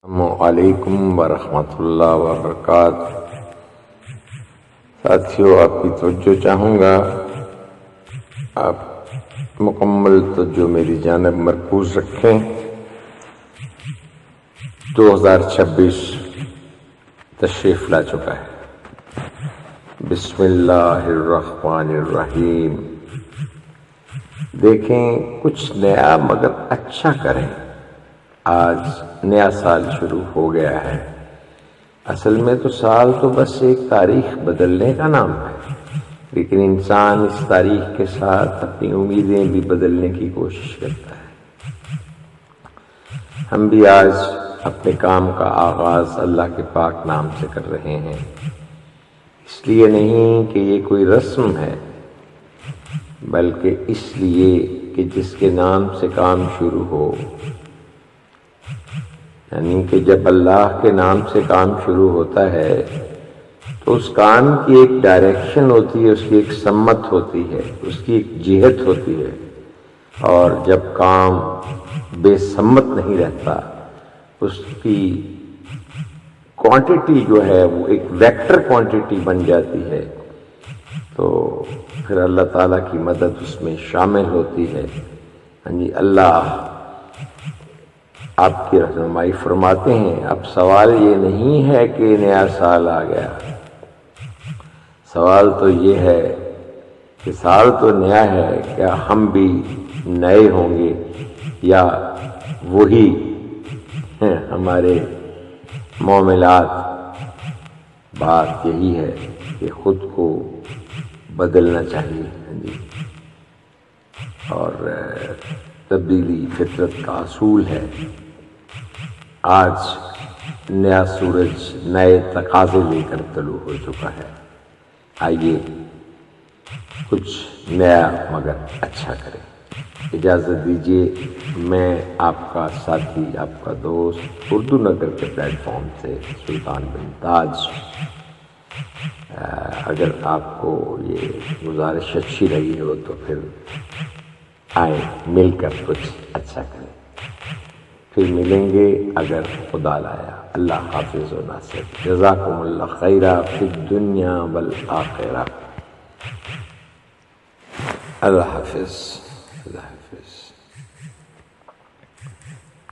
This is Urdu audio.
السلام علیکم ورحمۃ اللہ وبرکاتہ۔ ساتھیوں، آپ کی توجہ چاہوں گا، آپ مکمل توجہ میری جانب مرکوز رکھیں۔ 2026 تشریف لا چکا ہے۔ بسم اللہ الرحمن الرحیم۔ دیکھیں، کچھ نیا مگر اچھا کریں۔ آج نیا سال شروع ہو گیا ہے۔ اصل میں تو سال تو بس ایک تاریخ بدلنے کا نام ہے، لیکن انسان اس تاریخ کے ساتھ اپنی امیدیں بھی بدلنے کی کوشش کرتا ہے۔ ہم بھی آج اپنے کام کا آغاز اللہ کے پاک نام سے کر رہے ہیں، اس لیے نہیں کہ یہ کوئی رسم ہے، بلکہ اس لیے کہ جس کے نام سے کام شروع ہو، یعنی کہ جب اللہ کے نام سے کام شروع ہوتا ہے تو اس کام کی ایک ڈائریکشن ہوتی ہے، اس کی ایک سمت ہوتی ہے، اس کی ایک جہت ہوتی ہے، اور جب کام بے سمت نہیں رہتا، اس کی کوانٹٹی جو ہے وہ ایک ویکٹر کوانٹٹی بن جاتی ہے، تو پھر اللہ تعالیٰ کی مدد اس میں شامل ہوتی ہے۔ اللہ آپ کی رہنمائی فرماتے ہیں۔ اب سوال یہ نہیں ہے کہ نیا سال آ گیا، سوال تو یہ ہے کہ سال تو نیا ہے، کیا ہم بھی نئے ہوں گے یا وہی ہمارے معاملات؟ بات یہی ہے کہ خود کو بدلنا چاہیے، اور تبدیلی فطرت کا اصول ہے۔ آج نیا سورج نئے تقاضے لے کر طلوع ہو چکا ہے۔ آئیے کچھ نیا مگر اچھا کریں۔ اجازت دیجیے، میں آپ کا ساتھی، آپ کا دوست، اردو نگر کے پلیٹ فارم سے سلطان بن تاج، اگر آپ کو یہ گزارش اچھی لگی ہو تو پھر آئیں، مل کر کچھ اچھا کریں۔ پھر ملیں گے اگر خدا لایا۔ اللہ حافظ و ناصر۔ جزاکم اللہ خیرا فی الدنیا والآخرہ۔ اللہ حافظ۔ اللہ حافظ۔